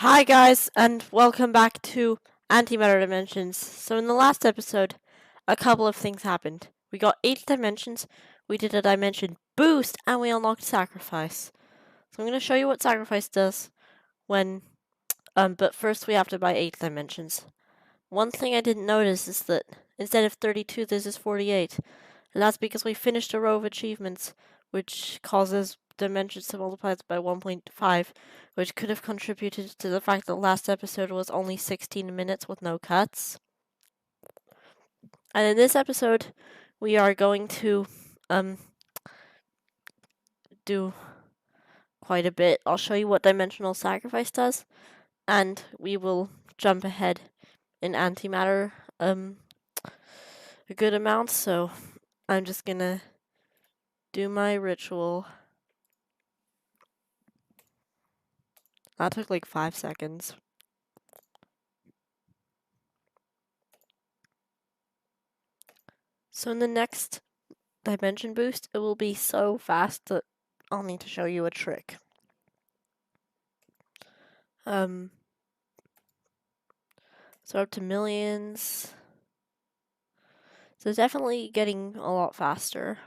Hi guys, and welcome back to Antimatter Dimensions. So in the last episode, a couple of things happened. We got 8 dimensions, we did a dimension boost, and we unlocked Sacrifice. So I'm going to show you what Sacrifice does when, but first we have to buy 8 dimensions. One thing I didn't notice is that instead of 32, this is 48. And that's because we finished a row of achievements, which causes dimensions to multiply by 1.5, which could have contributed to the fact that the last episode was only 16 minutes with no cuts. And in this episode, we are going to do quite a bit. I'll show you what Dimensional Sacrifice does, and we will jump ahead in Antimatter a good amount, so I'm just gonna do my ritual. That took like 5 seconds. So in the next dimension boost, it will be so fast that I'll need to show you a trick. So up to millions. So definitely getting a lot faster.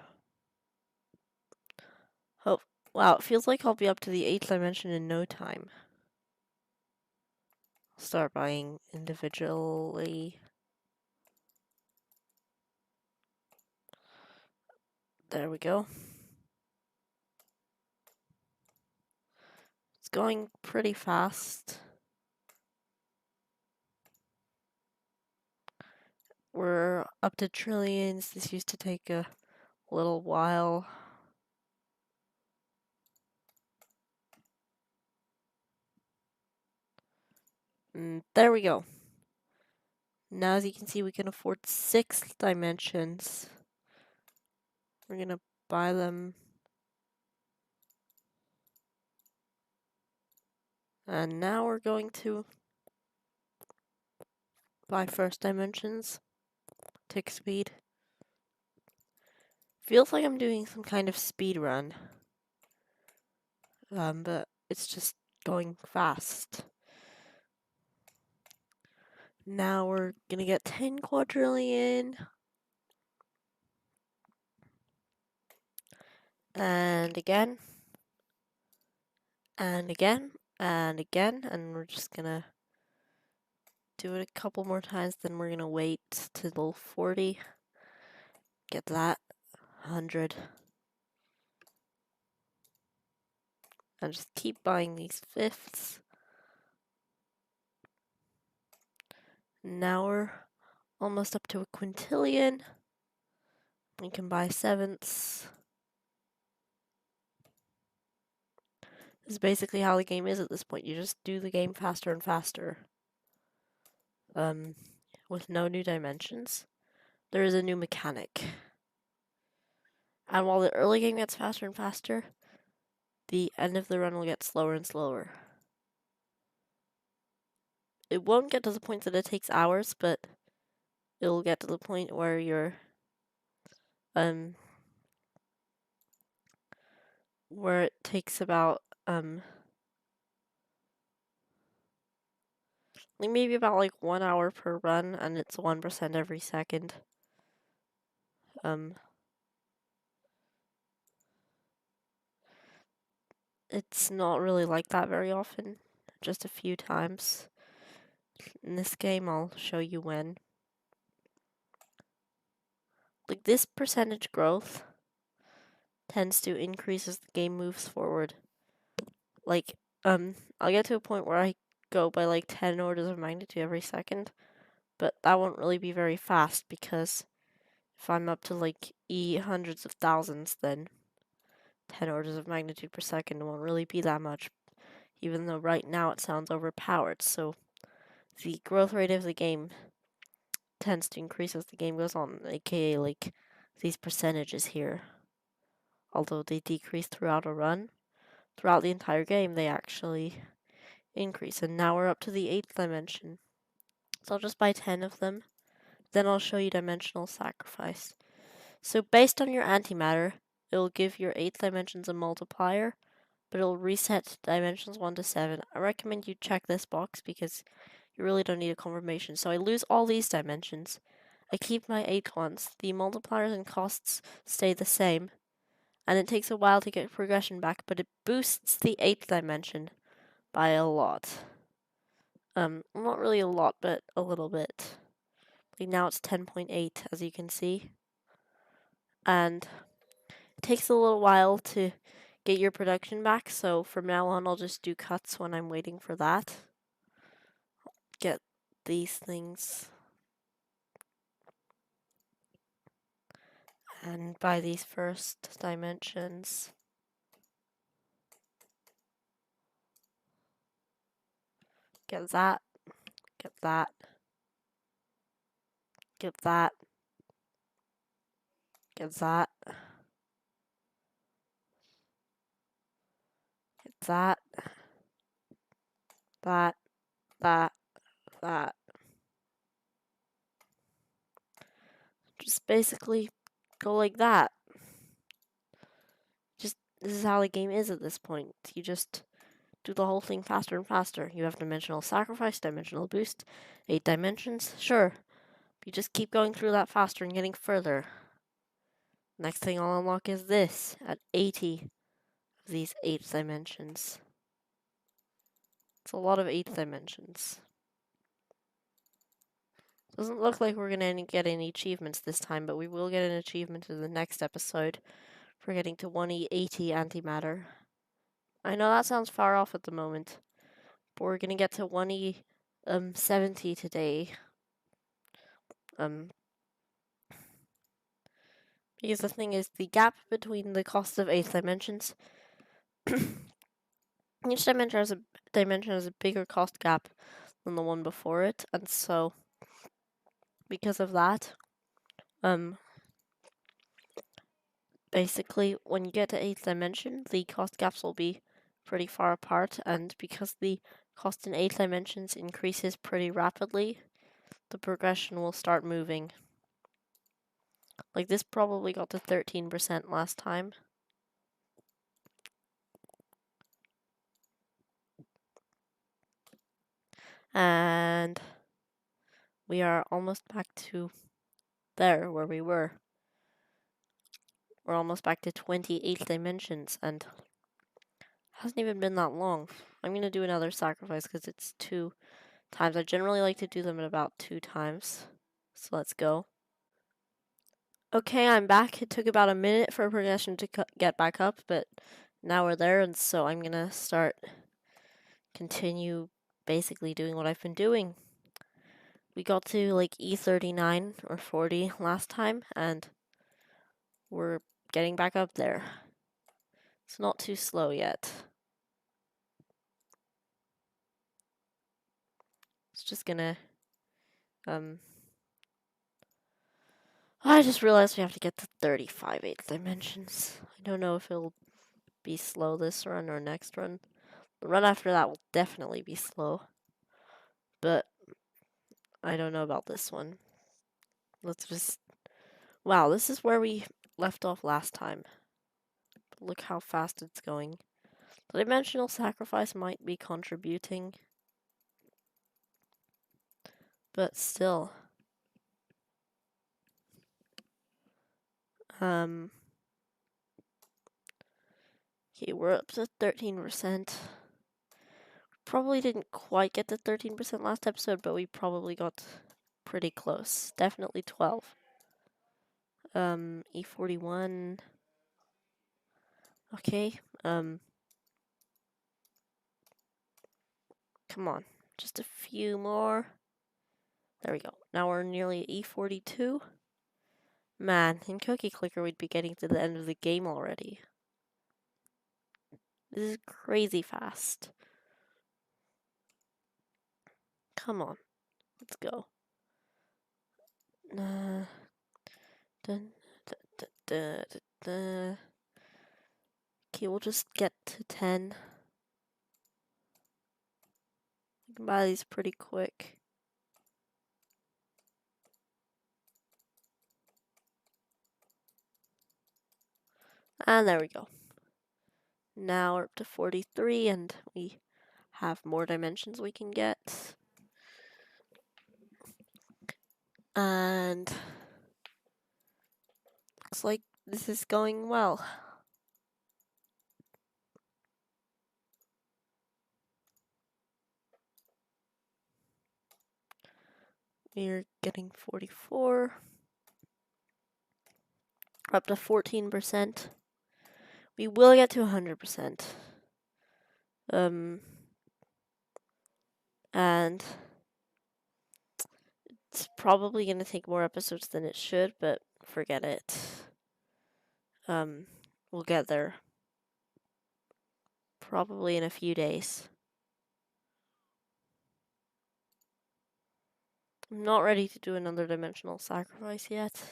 Oh, wow, it feels like I'll be up to the 8th dimension in no time. I'll start buying individually. There we go. It's going pretty fast. We're up to trillions. This used to take a little while. And there we go. Now, as you can see, we can afford 6 dimensions. We're gonna buy them. And now we're going to buy first dimensions. Tick speed. Feels like I'm doing some kind of speed run. But it's just going fast. Now we're gonna get 10 quadrillion. And again. And again. And again. And we're just gonna do it a couple more times. Then we're gonna wait till 40. Get that. 100. And just keep buying these fifths. Now we're almost up to a quintillion. We can buy sevenths. This is basically how the game is at this point. You just do the game faster and faster. With no new dimensions. There is a new mechanic. And while the early game gets faster and faster, the end of the run will get slower and slower. It won't get to the point that it takes hours, but it'll get to the point where you're where it takes about maybe about like 1 hour per run, and it's 1% every second. It's not really like that very often, just a few times. In this game, I'll show you when. Like, this percentage growth tends to increase as the game moves forward. Like, I'll get to a point where I go by like 10 orders of magnitude every second, but that won't really be very fast because if I'm up to like hundreds of thousands, then 10 orders of magnitude per second won't really be that much, even though right now it sounds overpowered. So the growth rate of the game tends to increase as the game goes on, aka like these percentages here. Although they decrease throughout a run, throughout the entire game they actually increase. And now we're up to the 8th dimension. So I'll just buy 10 of them. Then I'll show you Dimensional Sacrifice. So based on your antimatter, it will give your 8th dimensions a multiplier, but it'll reset dimensions 1 to 7. I recommend you check this box because you really don't need a confirmation. So I lose all these dimensions. I keep my 8 ones. The multipliers and costs stay the same. And it takes a while to get progression back, but it boosts the 8th dimension by a lot. Not really a lot, but a little bit. Like now it's 10.8, as you can see. And it takes a little while to get your production back, so from now on I'll just do cuts when I'm waiting for that. Get these things. And buy these first dimensions. Get that. Get that. Get that. Get that. Get that. That. That. Just basically go like that. Just, this is how the game is at this point. You just do the whole thing faster and faster. You have dimensional sacrifice, dimensional boost, 8 dimensions, sure. You just keep going through that faster and getting further. Next thing I'll unlock is this, at 80 of these 8 dimensions. It's a lot of 8 dimensions. Doesn't look like we're gonna get any achievements this time, but we will get an achievement in the next episode for getting to 1E80 antimatter. I know that sounds far off at the moment, but we're gonna get to 1E70 today. Because the thing is, the gap between the cost of 8 dimensions, each dimension has a bigger cost gap than the one before it, and so because of that, basically when you get to 8th dimension, the cost gaps will be pretty far apart, and because the cost in 8 dimensions increases pretty rapidly, the progression will start moving. Like this probably got to 13% last time. And we are almost back to there where we were. We're almost back to 28 dimensions, and it hasn't even been that long. I'm going to do another sacrifice because it's 2 times. I generally like to do them at about 2 times. So let's go. Okay, I'm back. It took about a minute for progression to get back up, but now we're there, and so I'm going to continue basically doing what I've been doing. We got to like E39 or 40 last time, and we're getting back up there. It's not too slow yet. It's just gonna, I just realized we have to get to 35 8th dimensions. I don't know if it'll be slow this run or next run. The run after that will definitely be slow. But I don't know about this one. Let's just... Wow, this is where we left off last time. But look how fast it's going. The dimensional sacrifice might be contributing. But still. Okay, we're up to 13%. Probably didn't quite get to 13% last episode, but we probably got pretty close. Definitely 12. E41. Okay, come on. Just a few more. There we go. Now we're nearly at E42. Man, in Cookie Clicker we'd be getting to the end of the game already. This is crazy fast. Come on. Let's go. Dun, dun, dun, dun, dun. Okay, we'll just get to 10. We can buy these pretty quick. And there we go. Now we're up to 43 and we have more dimensions we can get. And looks like this is going well. We're getting 44. We're up to 14%. We will get to 100%. And it's probably going to take more episodes than it should, but forget it. We'll get there. Probably in a few days. I'm not ready to do another dimensional sacrifice yet.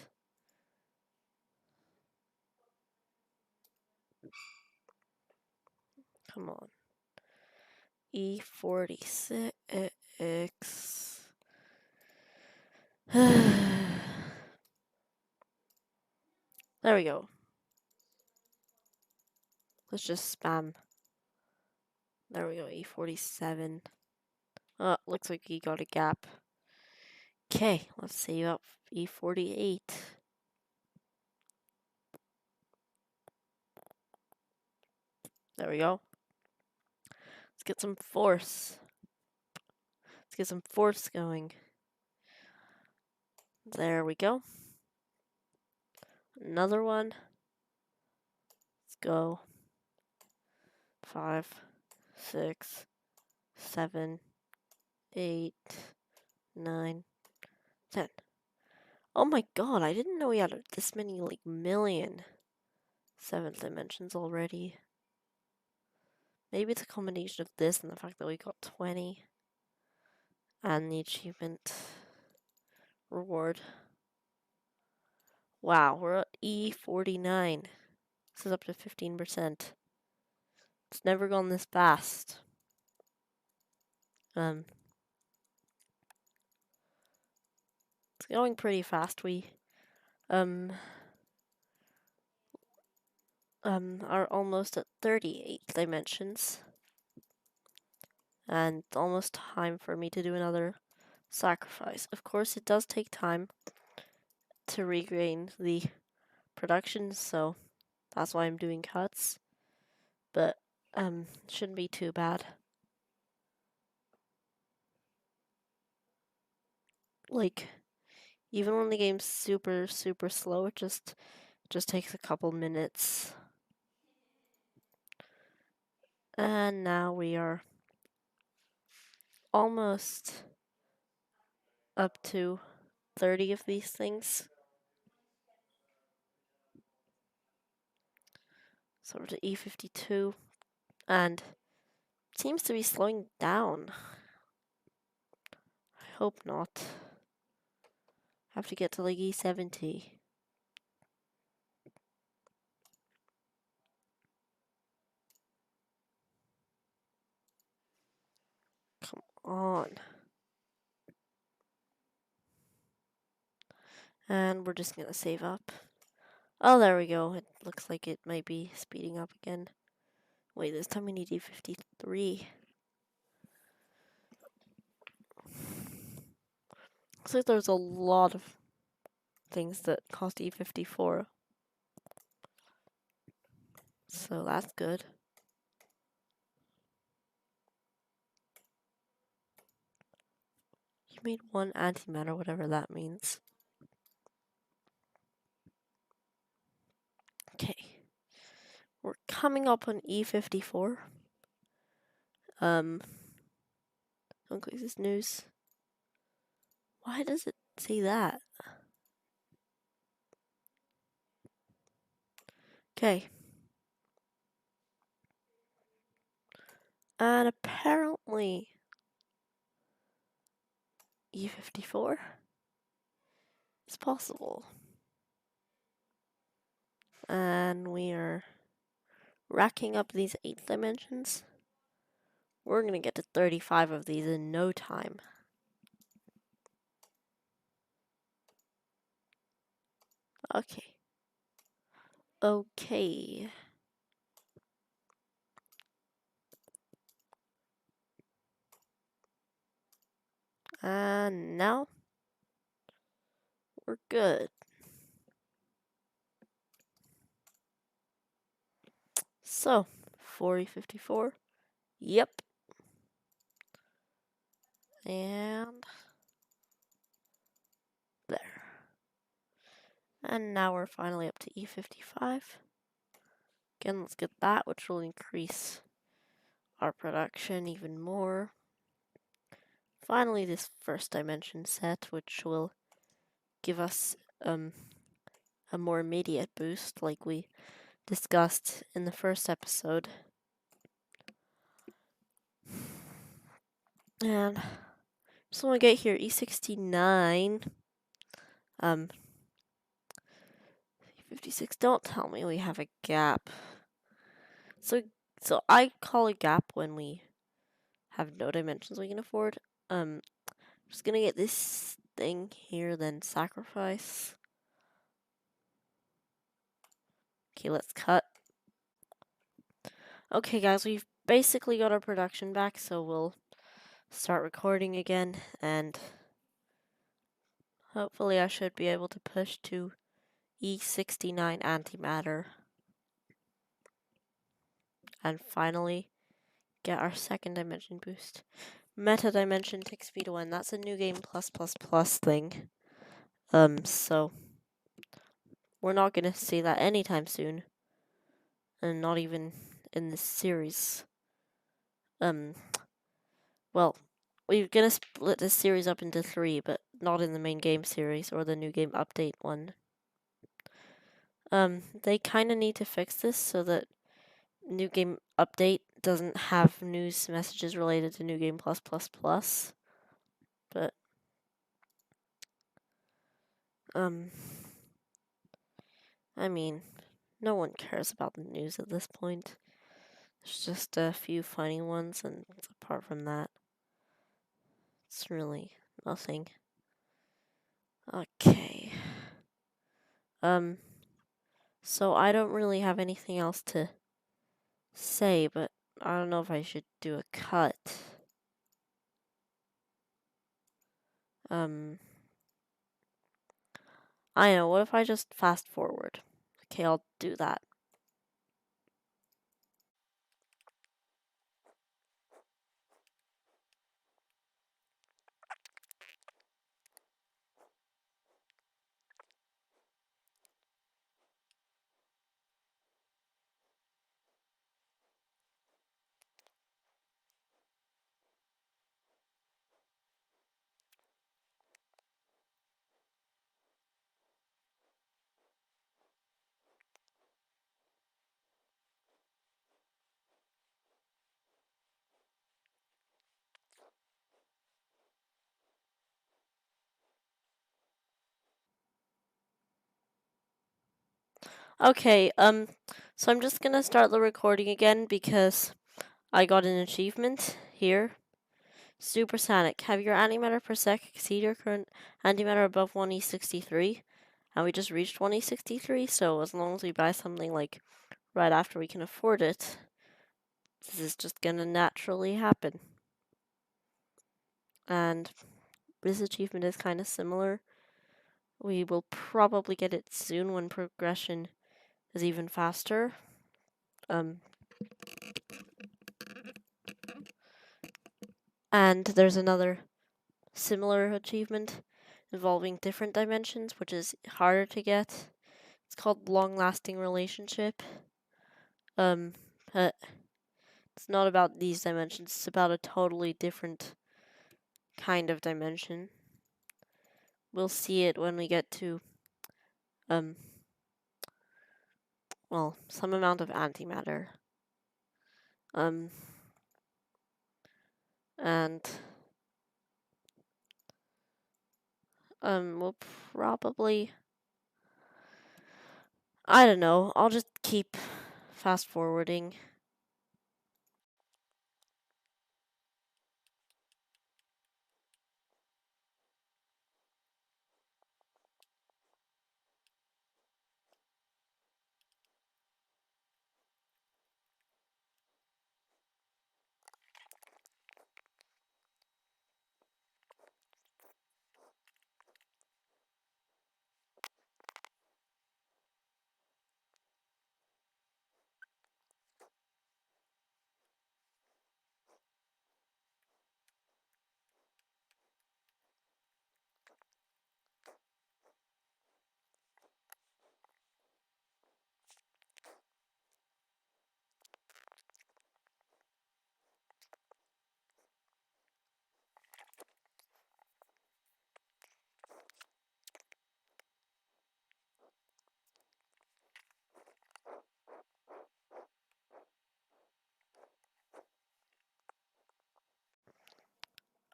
Come on. E46. There we go. Let's just spam. There we go, E47. Oh, looks like he got a gap. Okay, let's save up E48. There we go. Let's get some force. Let's get some force going. There we go. Another one. Let's go. 5, 6, 7, 8, 9, 10. Oh my god, I didn't know we had this many, like, million 7th dimensions already. Maybe it's a combination of this and the fact that we got 20. And the achievement reward. Wow, we're at E49. This is up to 15%. It's never gone this fast. It's going pretty fast. We are almost at 38 dimensions. And it's almost time for me to do another sacrifice. Of course, it does take time to regain the production, so that's why I'm doing cuts. But shouldn't be too bad. Like, even when the game's super slow, it just takes a couple minutes. And now we are almost up to 30 of these things. So we're to E52, and it seems to be slowing down. I hope not. Have to get to like E70. Come on. And we're just gonna save up. Oh, there we go. It looks like it might be speeding up again. Wait, this time we need E53. Looks like there's a lot of things that cost E54. So that's good. You made one antimatter, whatever that means. Okay. We're coming up on E54. Don't click this news. Why does it say that? Okay. And apparently E54 is possible. And we are racking up these 8 dimensions. We're gonna get to 35 of these in no time. Okay. Okay. And now we're good. So, 4054. Yep. And there. And now we're finally up to E55. Again, let's get that, which will increase our production even more. Finally, this first dimension set, which will give us a more immediate boost, like we discussed in the first episode. And just want to get here, E69. 56, don't tell me we have a gap. So I call a gap when we have no dimensions we can afford. Just gonna get this thing here, then sacrifice. Okay, let's cut. Okay, guys, we've basically got our production back, so we'll start recording again, and hopefully I should be able to push to E69 antimatter. And finally, get our second dimension boost. Meta dimension takes speed 1. That's a new game plus thing. So we're not gonna see that anytime soon. And not even in this series. Well, we're gonna split this series up into 3, but not in the main game series or the new game update one. They kinda need to fix this so that new game update doesn't have news messages related to new game plus. But I mean, no one cares about the news at this point. There's just a few funny ones, and apart from that, it's really nothing. Okay. So I don't really have anything else to say, but I don't know if I should do a cut. I know, what if I just fast forward? Okay, I'll do that. Okay, so I'm just gonna start the recording again because I got an achievement here. Super Sanic. Have your antimatter per sec exceed your current antimatter above 1E63? And we just reached 1E63, so as long as we buy something like right after we can afford it, this is just gonna naturally happen. And this achievement is kind of similar. We will probably get it soon when progression is even faster. And there's another similar achievement involving different dimensions, which is harder to get. It's called long-lasting relationship. But it's not about these dimensions. It's about a totally different kind of dimension. We'll see it when we get to well, some amount of antimatter. And we'll probably, I don't know, I'll just keep fast forwarding.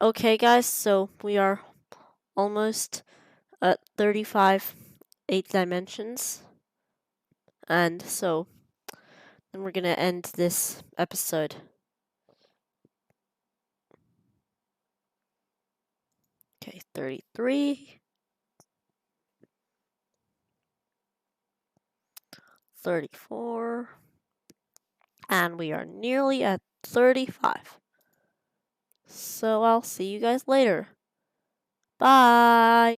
Okay, guys, so we are almost at 35 eighth dimensions. And so then we're going to end this episode. Okay, 33. 34. And we are nearly at 35. So I'll see you guys later. Bye!